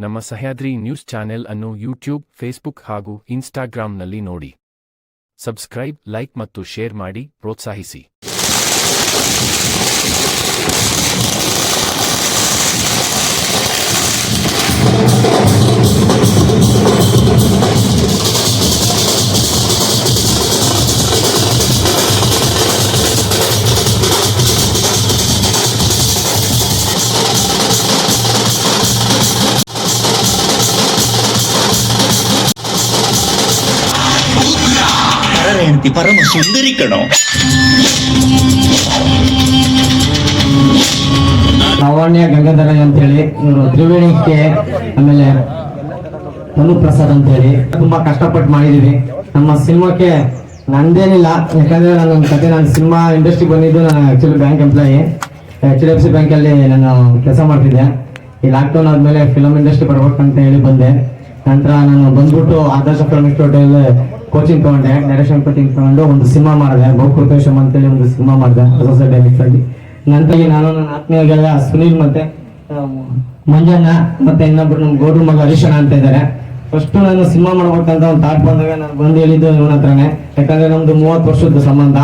ನಮ್ಮ Sahyadri news channel ಅನ್ನು YouTube, Facebook ಹಾಗೂ ಇನ್ಸ್ಟಾಗ್ರಾಂನಲ್ಲಿ ನೋಡಿ. ಸಬ್ಸ್ಕ್ರೈಬ್, ಲೈಕ್ ಮತ್ತು ಶೇರ್ ಮಾಡಿ ಪ್ರೋತ್ಸಾಹಿಸಿ. ಹೆಂಡತಿ ಪರಮ ಸುಂದರಿ ಕಣೋ. ಲಾವಣ್ಯ ಗಂಗಾಧರ ಅಂತೇಳಿ ಇವರು ತ್ರಿವೇಣಿಗೆ, ಆಮೇಲೆ ತನು ಪ್ರಸಾದ್ ಅಂತೇಳಿ ತುಂಬಾ ಕಷ್ಟಪಟ್ಟು ಮಾಡಿದೀವಿ. ನಮ್ಮ ಸಿನಿಮಾಕ್ಕೆ ನಂದೇನಿಲ್ಲ, ಯಾಕಂದ್ರೆ ನಾನು ಸಿನಿಮಾ ಇಂಡಸ್ಟ್ರಿ ಬಂದಿದ್ದು. ನಾನು ಆಕ್ಚುಲಿ ಬ್ಯಾಂಕ್ ಎಂಪ್ಲಾಯಿ, HDFC ಬ್ಯಾಂಕಲ್ಲಿ ನಾನು ಕೆಲಸ ಮಾಡ್ತಿದ್ದೆ. ಈ ಲಾಕ್ಡೌನ್ ಆದ್ಮೇಲೆ ಫಿಲಮ್ ಇಂಡಸ್ಟ್ರಿ ಬರ್ಬೇಕಂತ ಹೇಳಿ ಬಂದೆ. ನಂತರ ನಾನು ಬಂದ್ಬಿಟ್ಟು ಆದರ್ಶ ಫಿಲಮ್ ಇನ್ಸ್ಟಿಟ್ಯೂಟ್ ಕೋಚಿಂಗ್ ತಗೊಂಡೆ, ಡೈರೆಕ್ಷನ್ ಕೋಚಿಂಗ್ ತಗೊಂಡು ಒಂದು ಸಿನಿಮಾ ಮಾಡಿದೆ, ಬಹುಕೃತೇಶಮ್ ಅಂತೇಳಿ ಒಂದು ಸಿನಿಮಾ ಮಾಡಿದೆ ಅಸೋಸಿಯೇಟ್ ಡೈರೆಕ್ಟರ್ ಆಗಿ. ನಂತರ ನಾನು ನನ್ನ ಆತ್ಮೀಯ ಗೆಳೆಯ ಸುನೀಲ್ ಮತ್ತೆ ಮಂಜಣ್ಣ ಮತ್ತೆ ಇನ್ನೊಬ್ರು ನಮ್ಮ ಗೌಡ್ರ ಮಗ ಹರೀಶಣ್ಣ ಅಂತ ಇದ್ದಾರೆ. ಫಸ್ಟ್ ನಾನು ಸಿನಿಮಾ ಮಾಡ್ಬೇಕಂತ ಒಂದು ಥಾಟ್ ಬಂದಾಗ ನಾನು ಬಂದು ಹೇಳಿದ್ದು ಇವನ ಹತ್ರನೇ, ಯಾಕಂದ್ರೆ ನಮ್ದು 30 ವರ್ಷದ ಸಂಬಂಧ.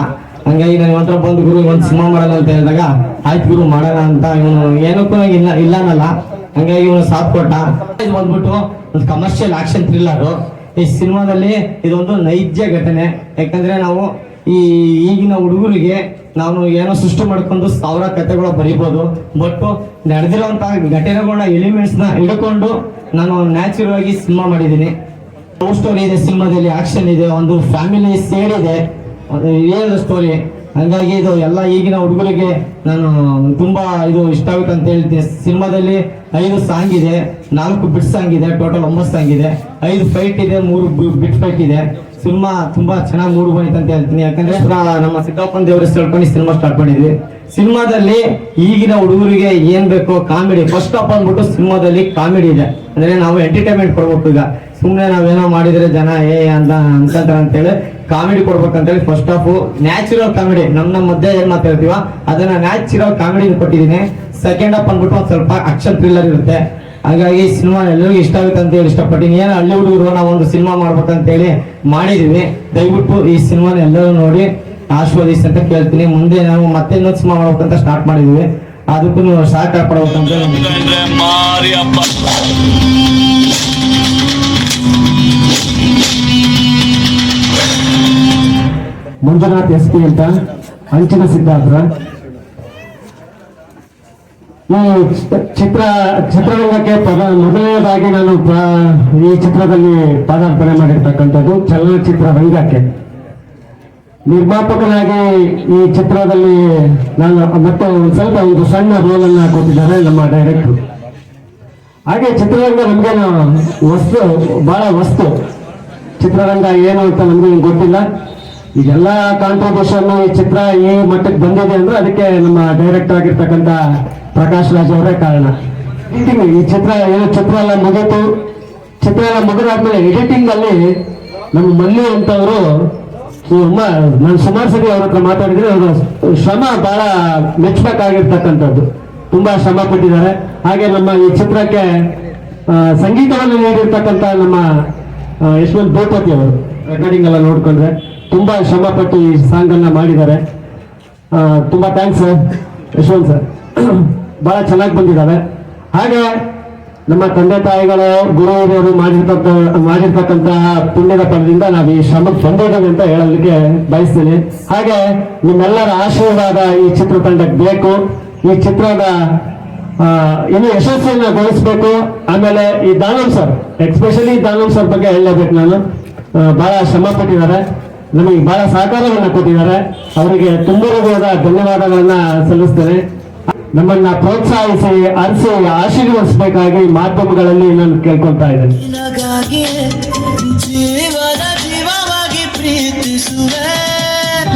ಹಂಗಾಗಿ ನಾನು ಇವನ ಹತ್ರ ಬಂದು ಗುರು ಒಂದು ಸಿನಿಮಾ ಮಾಡೋಣ ಅಂತ ಹೇಳಿದಾಗ ಆಯ್ತು ಗುರು ಮಾಡೋಣ ಅಂತ. ಇವನು ಏನಕ್ಕೂ ಇಲ್ಲ ಅನ್ನಲ್ಲ, ಹಂಗಾಗಿ ಇವನು ಸಾಥ್ ಕೊಟ್ಟ. ಇದು ಬಂದ್ಬಿಟ್ಟು ಒಂದು ಕಮರ್ಷಿಯಲ್ ಆಕ್ಷನ್ ಥ್ರಿಲ್ಲರು. ಈ ಸಿನಿಮಾದಲ್ಲಿ ಇದೊಂದು ನೈಜ ಘಟನೆ, ಯಾಕಂದ್ರೆ ನಾವು ಈಗಿನ ಹುಡುಗರಿಗೆ ನಾವು ಏನೋ ಸೃಷ್ಟಿ ಮಾಡ್ಕೊಂಡು 1000 ಕಥೆಗಳು ಬರೀಬಹುದು. ಬಟ್ ನಡೆದಿರುವಂತಹ ಘಟನೆಗಳನ್ನ ಎಲಿಮೆಂಟ್ಸ್ ನ ಹಿಡ್ಕೊಂಡು ನಾನು ನ್ಯಾಚುರಲ್ ಆಗಿ ಸಿನಿಮಾ ಮಾಡಿದ್ದೀನಿ. ಲವ್ ಸ್ಟೋರಿ ಇದೆ ಸಿನಿಮಾದಲ್ಲಿ, ಆಕ್ಷನ್ ಇದೆ, ಒಂದು ಫ್ಯಾಮಿಲಿ ಸೇಡ್ ಇದೆ, ರಿಯಲ್ ಸ್ಟೋರಿ. ಹಾಗಾಗಿ ಇದು ಎಲ್ಲ ಈಗಿನ ಹುಡುಗರಿಗೆ ನಾನು ತುಂಬಾ ಇದು ಇಷ್ಟ ಆಗುತ್ತೆ ಅಂತ ಹೇಳ್ತೀನಿ. ಸಿನಿಮಾದಲ್ಲಿ 5 ಸಾಂಗ್ ಇದೆ, 4 ಬಿಟ್ ಸಾಂಗ್ ಇದೆ, ಟೋಟಲ್ 9 ಸಾಂಗ್ ಇದೆ, 5 ಫೈಟ್ ಇದೆ, 3 ಬಿಟ್ ಫೈಟ್ ಇದೆ. ಸಿನಿಮಾ ತುಂಬಾ ಚೆನ್ನಾಗಿ ಮೂಡ್ ಬಂದಿತ್ತು ಅಂತ ಹೇಳ್ತೀನಿ. ಯಾಕಂದ್ರೆ ನಮ್ಮ ಸಿದ್ದಪ್ಪನ ದೇವರ ಹೇಳ್ಕೊಂಡು ಸಿನಿಮಾ ಸ್ಟಾರ್ಟ್ ಮಾಡಿದ್ವಿ. ಸಿನಿಮಾದಲ್ಲಿ ಈಗಿನ ಹುಡುಗರಿಗೆ ಏನ್ ಬೇಕೋ ಕಾಮಿಡಿ. ಫಸ್ಟ್ ಆಫ್ ಅಂದ್ಬಿಟ್ಟು ಸಿನಿಮಾದಲ್ಲಿ ಕಾಮಿಡಿ ಇದೆ, ಅಂದ್ರೆ ನಾವು ಎಂಟರ್ಟೈನ್ಮೆಂಟ್ ಕೊಡ್ಬೇಕು. ಈಗ ಸುಮ್ಮನೆ ನಾವೇನೋ ಮಾಡಿದ್ರೆ ಜನ ಅಂತ ಅನ್ಕೊಂತಾರ ಅಂತೇಳಿ ಕಾಮಿಡಿ ಕೊಡ್ಬೇಕಂತೇಳಿ ಫಸ್ಟ್ ಆಫ್ ನ್ಯಾಚುರಲ್ ಕಾಮಿಡಿ, ನಮ್ಮ ಮಧ್ಯೆ ಏನ್ ಮಾತಾಡ್ತೀವ ಅದನ್ನ ನ್ಯಾಚುರಲ್ ಕಾಮಿಡಿ ಕೊಟ್ಟಿದ್ದೀನಿ. ಸೆಕೆಂಡ್ ಆಫ್ ಅಂದ್ಬಿಟ್ಟು ಒಂದ್ ಸ್ವಲ್ಪ ಆಕ್ಷನ್ ಥ್ರಿಲ್ಲರ್ ಇರುತ್ತೆ. ಹಾಗಾಗಿ ಸಿನಿಮಾ ಎಲ್ಲರಿಗೂ ಇಷ್ಟ ಆಗುತ್ತೆ ಅಂತ ಹೇಳಿ ಇಷ್ಟಪಟ್ಟಿನಿ. ಏನು ಹಳ್ಳಿ ಹುಡುಗರು ನಾವು ಒಂದು ಸಿನಿಮಾ ಮಾಡ್ಬೇಕಂತೇಳಿ ಮಾಡಿದೀವಿ. ದಯವಿಟ್ಟು ಈ ಸಿನಿಮಾನ ಎಲ್ಲರೂ ನೋಡಿ ಆಶೀರ್ವದಿಸಿ ಅಂತ ಕೇಳ್ತೀನಿ. ಮುಂದೆ ನಾವು ಮತ್ತೆ ಇನ್ನೊಂದು ಸಿನಿಮಾ ಮಾಡ್ಬೇಕಂತ ಸ್ಟಾರ್ಟ್ ಮಾಡಿದೀವಿ, ಅದಕ್ಕೂ ನೀವು ಸಹಕಾರ ಪಡ್ಬೇಕಂತ. ಮಂಜುನಾಥ್ SP ಅಂತ, ಅಂಚಿನ ಸಿದ್ಧಾರ್ಥ. ಈ ಚಿತ್ರರಂಗಕ್ಕೆ ಮೊದಲನೇದಾಗಿ ನಾನು ಈ ಚಿತ್ರದಲ್ಲಿ ಪಾದಾರ್ಪಣೆ ಮಾಡಿರ್ತಕ್ಕಂಥದ್ದು ಚಲನಚಿತ್ರ ರಂಗಕ್ಕೆ. ನಿರ್ಮಾಪಕನಾಗಿ ಈ ಚಿತ್ರದಲ್ಲಿ ನಾನು ಮತ್ತೆ ಒಂದು ಸಣ್ಣ ರೋಲ್ ಅನ್ನ ಕೊಟ್ಟಿದ್ದಾರೆ ನಮ್ಮ ಡೈರೆಕ್ಟರ್. ಹಾಗೆ ಚಿತ್ರರಂಗ ನಮ್ಗೆ ಬಹಳ ವಸ್ತು. ಚಿತ್ರರಂಗ ಏನು ಅಂತ ನಮ್ಗೆ ಗೊತ್ತಿಲ್ಲ. ಈಗೆಲ್ಲ ಕಾಂಟ್ರಿಬ್ಯೂಷನ್ ಈ ಚಿತ್ರ ಈ ಮಟ್ಟಕ್ಕೆ ಬಂದಿದೆ ಅಂದ್ರೆ ಅದಕ್ಕೆ ನಮ್ಮ ಡೈರೆಕ್ಟರ್ ಆಗಿರ್ತಕ್ಕಂಥ ಪ್ರಕಾಶ್ ರಾಜ್ ಅವರೇ ಕಾರಣ. ಈ ಚಿತ್ರ ಎಲ್ಲ ಮುಗಿತು. ಚಿತ್ರ ಎಲ್ಲ ಮುಗಿದಾದ್ಮೇಲೆ ಎಡಿಟಿಂಗ್ ಅಲ್ಲಿ ನಮ್ಮ ಮಲ್ಲಿ ಅಂತವರು, ನಾನು ಸುಮಾರು ಸರಿ ಅವ್ರ ಹತ್ರ ಮಾತಾಡಿದ್ರೆ ಅವರು ಶ್ರಮ ಬಹಳ ಮೆಚ್ಚಬೇಕಾಗಿರ್ತಕ್ಕಂಥದ್ದು, ತುಂಬಾ ಶ್ರಮ ಪಟ್ಟಿದ್ದಾರೆ. ಹಾಗೆ ನಮ್ಮ ಈ ಚಿತ್ರಕ್ಕೆ ಸಂಗೀತವನ್ನು ನೀಡಿರ್ತಕ್ಕಂಥ ನಮ್ಮ ಯಶವಂತ್ ಭೂಪತಿ ಅವರು ರೆಕಾರ್ಡಿಂಗ್ ಎಲ್ಲ ನೋಡ್ಕೊಂಡ್ರೆ ತುಂಬಾ ಶ್ರಮ ಪಟ್ಟು ಈ ಸಾಂಗ್ ಅನ್ನ ಮಾಡಿದ್ದಾರೆ. ತುಂಬಾ ಥ್ಯಾಂಕ್ಸ್ ಯಶವಂತ್ ಸರ್, ಬಹಳ ಚೆನ್ನಾಗಿ ಬಂದಿದ್ದಾವೆ. ಹಾಗೆ ನಮ್ಮ ತಂದೆ ತಾಯಿಗಳು, ಗುರು ಹಿರಿಯರು ಮಾಡಿರ್ತಕ್ಕಂತಹ ಪುಣ್ಯದ ಫಲದಿಂದ ನಾವು ಈ ಶ್ರಮಕ್ಕೆ ಬಂದಿದ್ದೇವೆ ಅಂತ ಹೇಳಲಿಕ್ಕೆ ಬಯಸ್ತೀನಿ. ಹಾಗೆ ನಿಮ್ಮೆಲ್ಲರ ಆಶೀರ್ವಾದ ಈ ಚಿತ್ರತಂಡಕ್ಕೆ ಬೇಕು. ಈ ಚಿತ್ರದ ಇನ್ನು ಯಶಸ್ಸನ್ನು ಗೊಳಿಸ್ಬೇಕು. ಆಮೇಲೆ ಈ ದಾನವ್ ಸರ್, ಎಸ್ಪೆಷಲಿ ದಾನವ್ ಸರ್ ಬಗ್ಗೆ ಹೇಳಲೇಬೇಕು. ನಾನು ಬಹಳ ಶ್ರಮ ಪಟ್ಟಿದ್ದಾರೆ, ನಮಗೆ ಬಹಳ ಸಹಕಾರವನ್ನು ಕೊಟ್ಟಿದ್ದಾರೆ. ಅವರಿಗೆ ತುಂಬ ಧನ್ಯವಾದಗಳನ್ನ ಸಲ್ಲಿಸ್ತೇನೆ. ನಮ್ಮನ್ನ ಪ್ರೋತ್ಸಾಹಿಸಿ ಅರಿಸಿ ಆಶೀರ್ವದಿಸಬೇಕಾಗಿ ಮಾಧ್ಯಮಗಳಲ್ಲಿ ನಾನು ಕೇಳ್ಕೊಳ್ತಾ ಇದ್ದೇನೆ.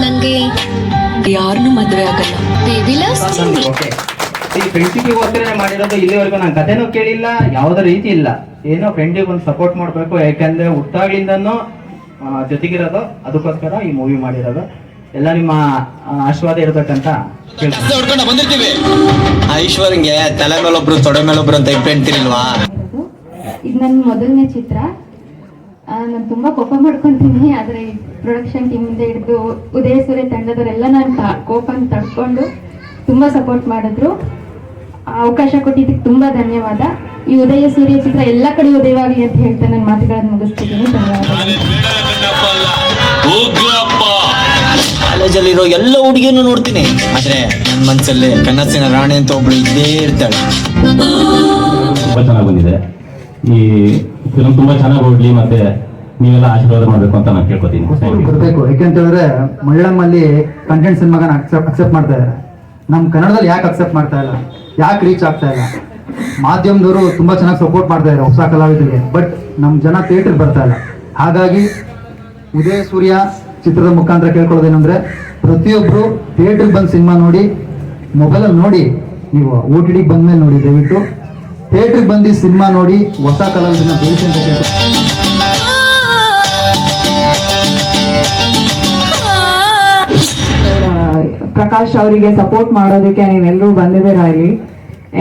ನಂಗೆ ಯಾರನ್ನು ಮದುವೆ ಆಗಲ್ಲ. ಈ ಫ್ರೆಂಡ್ಶಿಪ್ಗೋಸ್ಕರ ಮಾಡಿರೋದು. ಇಲ್ಲಿವರೆಗೂ ನಾನು ಕಥೆನೂ ಕೇಳಿಲ್ಲ, ಯಾವುದೇ ರೀತಿ ಇಲ್ಲ. ಏನೋ ಫ್ರೆಂಡಿಗೆ ಒಂದು ಸಪೋರ್ಟ್ ಮಾಡಬೇಕು, ಯಾಕಂದ್ರೆ ಹುಟ್ಟಾಗ್ಲಿಂದನೂ ಜೊತೆಗಿರೋದು, ಅದಕ್ಕೋಸ್ಕರ ಈ ಮೂವಿ ಮಾಡಿರೋದು. ಎಲ್ಲ ನಿಮ್ಮ ಆಶೀರ್ವಾದ ಇರಬೇಕಂತ ಬಂದಿರ್ತೀವಿ. ಐಶ್ವರ್ಯಂಗೆ ತಲೆ ಮೇಲೊಬ್ರು ತೊಡೆ ಮೇಲೊಬ್ರು ಅಂತ ಇಬ್ರು ಹೇಳ್ತಿರಿಲ್ವಾ? ಇದು ನನ್ನ ಮೊದಲನೇ ಚಿತ್ರ. ನಾನು ತುಂಬ ಕೋಪ ಮಾಡ್ಕೊತೀನಿ, ಆದರೆ ಪ್ರೊಡಕ್ಷನ್ ಟೀಮಿಂದ ಹಿಡಿದು ಉದಯ ಸೂರ್ಯ ತಂಡದವರೆಲ್ಲ ನಾನು ಕೋಪನ ತಡ್ಕೊಂಡು ತುಂಬ ಸಪೋರ್ಟ್ ಮಾಡಿದ್ರು. ಅವಕಾಶ ಕೊಟ್ಟಿದ್ದಕ್ಕೆ ತುಂಬ ಧನ್ಯವಾದ. ಈ ಉದಯ ಸೂರ್ಯ ಚಿತ್ರ ಎಲ್ಲ ಕಡೆ ಉದಯವಾಗಲಿ ಅಂತ ಹೇಳ್ತಾ ನನ್ನ ಮಾತುಗಳನ್ನು ಮುಗಿಸ್ತಿದ್ದೀನಿ. ಧನ್ಯವಾದ. ಕಾಲೇಜಲ್ಲಿರೋ ಎಲ್ಲ ಹುಡುಗಿಯನ್ನು ನೋಡ್ತೀನಿ, ಆದ್ರೆ ನನ್ನ ಮನಸ್ಸಲ್ಲಿ ಕನಸಿನ ರಾಣಿ ಅಂತ ಒಬ್ಳು ಇದ್ದೇ ಇರ್ತಾಳೆ. ತುಂಬಾ ಚೆನ್ನಾಗಿ ಬಂದಿದೆ. ಈ ಫಿಲ್ಮ್ ತುಂಬಾ ಚೆನ್ನಾಗಿ ಹೋಗ್ಲಿ, ಮತ್ತೆ ನೀವೆಲ್ಲ ಆಶೀರ್ವಾದ ಮಾಡ್ಬೇಕು ಅಂತ ನಾನು ಕೇಳ್ಕೊತೀನಿ. ಬರಬೇಕು, ಯಾಕೆಂತಂದ್ರೆ ಮಲಯಾಳಂಲ್ಲಿ ಕಂಟೆಂಟ್ ಸಿನಿಮಾಗ ಅಕ್ಸೆಪ್ಟ್ ಮಾಡ್ತಾ ಇದ್ದಾರೆ. ನಮ್ಮ ಕನ್ನಡದಲ್ಲಿ ಯಾಕೆ ಅಕ್ಸೆಪ್ಟ್ ಮಾಡ್ತಾ ಇಲ್ಲ, ಯಾಕೆ ರೀಚ್ ಆಗ್ತಾ ಇಲ್ಲ? ಮಾಧ್ಯಮದವರು ತುಂಬಾ ಚೆನ್ನಾಗಿ ಸಪೋರ್ಟ್ ಮಾಡ್ತಾ ಇದ್ದಾರೆ ಹೊಸ ಕಲಾವಿದರಿಗೆ, ಬಟ್ ನಮ್ಮ ಜನ ಥಿಯೇಟರ್ ಬರ್ತಾ ಇಲ್ಲ. ಹಾಗಾಗಿ ಉದಯ ಸೂರ್ಯ ಚಿತ್ರದ ಮುಖಾಂತರ ಕೇಳ್ಕೊಳ್ಳೋದೇನೆಂದ್ರೆ, ಪ್ರತಿಯೊಬ್ಬರು ಥಿಯೇಟರ್ಗೆ ಬಂದು ಸಿನಿಮಾ ನೋಡಿ, ಮೊಬೈಲಲ್ಲಿ ನೋಡಿ, ನೀವು OTT ಬಂದ್ಮೇಲೆ ನೋಡಿ. ದಯವಿಟ್ಟು ಥಿಯೇಟರ್ಗೆ ಬಂದು ಸಿನಿಮಾ ನೋಡಿ, ಹೊಸ ಕಲಾವಿದನ್ನ ಬೆಳೆಸಿ ಅಂತ ಕೇಳ್ಕೊಳ್ತೀನಿ. ಪ್ರಕಾಶ್ ಅವರಿಗೆ ಸಪೋರ್ಟ್ ಮಾಡೋದಕ್ಕೆ ನೀವೆಲ್ಲರೂ ಬಂದಿದ್ದೀರಾ ಇಲ್ಲಿ.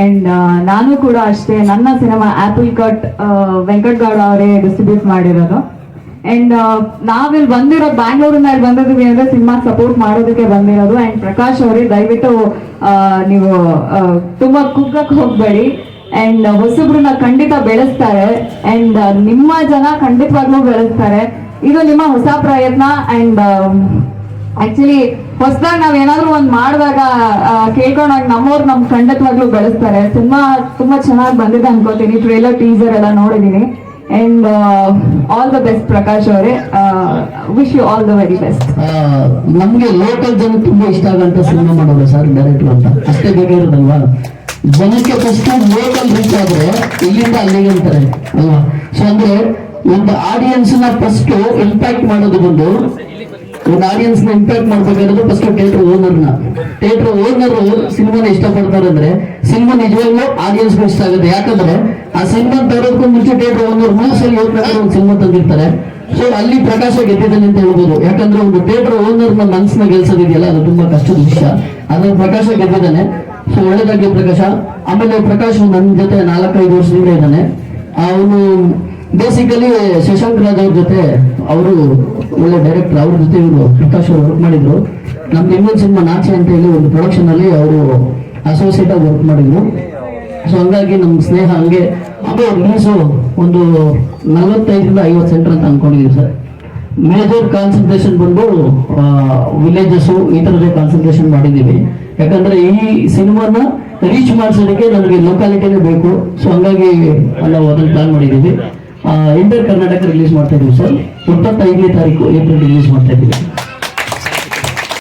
ಅಂಡ್ ನಾನು ಕೂಡ ಅಷ್ಟೇ, ನನ್ನ cinema apple cut Venkat Gowda ಅವರೇ ಡಿಸ್ಟ್ರಿಬ್ಯೂಟ್ ಮಾಡಿರೋದು. ಅಂಡ್ ನಾವಿಲ್ಲಿ ಬಂದಿರೋದು ಬ್ಯಾಂಗ್ಳೂರಿನ ಬಂದಿದ್ದೀವಿ ಅಂದ್ರೆ ಸಿನಿಮಾ ಸಪೋರ್ಟ್ ಮಾಡೋದಕ್ಕೆ ಬಂದಿರೋದು. ಅಂಡ್ ಪ್ರಕಾಶ್ ಅವರೇ ದಯವಿಟ್ಟು ನೀವು ತುಂಬಾ ಕುಗ್ಗಕ್ಕೆ ಹೋಗ್ಬೇಡಿ. ಅಂಡ್ ಹೊಸಬ್ರನ್ನ ಖಂಡಿತ ಬೆಳೆಸ್ತಾರೆ, ಅಂಡ್ ನಿಮ್ಮ ಜನ ಖಂಡಿತವಾಗ್ಲೂ ಬೆಳೆಸ್ತಾರೆ. ಇದು ನಿಮ್ಮ ಹೊಸ ಪ್ರಯತ್ನ. ಅಂಡ್ ಆಕ್ಚುಲಿ ಹೊಸದಾಗಿ ನಾವ್ ಏನಾದ್ರು ಒಂದ್ ಮಾಡಿದಾಗ ಕೇಳ್ಕೊಂಡಾಗ ನಮ್ಮವ್ರು ನಮ್ ಖಂಡಿತವಾಗ್ಲೂ ಬೆಳೆಸ್ತಾರೆ. ತುಂಬಾ ಚೆನ್ನಾಗಿ ಬಂದಿದೆ ಅನ್ಕೋತೀನಿ. ಟ್ರೇಲರ್ ಟೀಸರ್ ಎಲ್ಲ ನೋಡಿದೀನಿ. And all the best Prakash ಅವರೇ, wish you all the very best. ನಮ್ಗೆ ಲೋಕಲ್ ಜನ ತುಂಬಾ ಇಷ್ಟ ಆಗಂತ ಸಿನಿಮಾ ಮಾಡೋದು ಸರ್, ಡೈರೆಕ್ಟರ್ ಅಂತ ಅಷ್ಟೇ ಬೇಕಾಗಿರೋದಲ್ವಾ? ಜನಕ್ಕೆ ಫಸ್ಟ್ ಲೋಕಲ್ ರೀಚ್ ಆದ್ರೆ ಇಲ್ಲಿಂದ ಅಲ್ಲಿಗೆ ಅಂತಾರೆ ಅಲ್ವಾ? ಸೊ ಅಂದ್ರೆ ಒಂದು ಆಡಿಯನ್ಸ್ ನ ಫಸ್ಟ್ ಇಂಪ್ಯಾಕ್ಟ್ ಮಾಡೋದು ಬಂದು, ಒಂದು ಆಡಿಯನ್ಸ್ ನ ಇಂಪ್ಯಾಕ್ಟ್ ಮಾಡ್ಬೇಕಾದ್ರೆ ಫಸ್ಟ್ ಥಿಯೇಟರ್ ಓನರ್ ಸಿನಿಮಾನ ಇಷ್ಟಪಡ್ತಾರೆ ಅಂದ್ರೆ ಸಿನಿಮಾ ನಿಜವಾಗ್ಲೂ ಆಡಿಯನ್ಸ್ ಇಷ್ಟ ಆಗುತ್ತೆ. ಯಾಕಂದ್ರೆ ಆ ಸಿನಿಮಾ ತರೋದಕ್ಕೂ ಮುಂಚೆ ಥಿಯೇಟರ್ ಓನರ್ ಮೂಸಲ್ಲಿ ಹೋಗ್ಬೇಕಾದ್ರೆ ಒಂದು ಸಿನಿಮಾ ತಂದಿರ್ತಾರೆ. ಸೊ ಅಲ್ಲಿ ಪ್ರಕಾಶ ಗೆದ್ದಿದ್ದಾನೆ ಅಂತ ಹೇಳ್ಬೋದು. ಯಾಕಂದ್ರೆ ಒಂದು ಥಿಯೇಟರ್ ಓನರ್ ನ ಮನಸ್ಸನ್ನ ಗೆಲ್ಸೋದಿದೆಯಲ್ಲ, ಅದು ತುಂಬಾ ಕಷ್ಟದ ವಿಷಯ. ಅದನ್ನ ಪ್ರಕಾಶ ಗೆದ್ದಿದ್ದಾನೆ. ಸೊ ಒಳ್ಳೇದಾಗಿ ಪ್ರಕಾಶ. ಆಮೇಲೆ ಪ್ರಕಾಶ್ ನನ್ನ ಜೊತೆ 4-5 ವರ್ಷದಿಂದ ಇದ್ದಾನೆ. ಅವನು ಬೇಸಿಕಲಿ ಶಶಾಂಕ್ ರಾಜ್ ಅವ್ರ ಜೊತೆ, ಅವರು ಒಳ್ಳೆ ಡೈರೆಕ್ಟರ್, ಅವ್ರ ಜೊತೆ ಇವರು ಪ್ರಕಾಶ್ ಅವರು ವರ್ಕ್ ಮಾಡಿದ್ರು. ನಮ್ದು ಇನ್ನೊಂದು ಸಿನಿಮಾ ನಾಚೆ ಅಂತ ಹೇಳಿ ಒಂದು ಪ್ರೊಡಕ್ಷನ್ ಅಲ್ಲಿ ಅವರು ಅಸೋಸಿಯೇಟ್ ಆಗಿ ವರ್ಕ್ ಮಾಡಿದ್ರು. ಸೊ ಹಂಗಾಗಿ ನಮ್ಮ ಸ್ನೇಹ ಹಂಗೆ. ಆಮೇಲೆ ರಿಲೀಸು ಒಂದು 45-50 ಸೆಂಟರ್ ಅಂತ ಅನ್ಕೊಂಡಿದೀವಿ ಸರ್. ಮೇಜರ್ ಕಾನ್ಸಂಟ್ರೇಷನ್ ಬಂದು ವಿಲೇಜಸ್ ಈ ತರದೇ ಕಾನ್ಸಂಟ್ರೇಷನ್ ಮಾಡಿದ್ದೀವಿ. ಯಾಕಂದ್ರೆ ಈ ಸಿನಿಮಾನ ರೀಚ್ ಮಾಡಿಸೋದಕ್ಕೆ ನಮಗೆ ಲೊಕಾಲಿಟಿನೇ ಬೇಕು. ಸೊ ಹಂಗಾಗಿ ನಾವು ಅದನ್ನು ಪ್ಲಾನ್ ಮಾಡಿದ್ದೀವಿ. ಇಂಟರ್ ಕರ್ನಾಟಕ ರಿಲೀಸ್ ಮಾಡ್ತಾ ಇದೀವಿ ಸರ್. 25ನೇ ತಾರೀಕು ಏಪ್ರಿಲ್ ರಿಲೀಸ್ ಮಾಡ್ತಾ ಇದ್ದೀವಿ.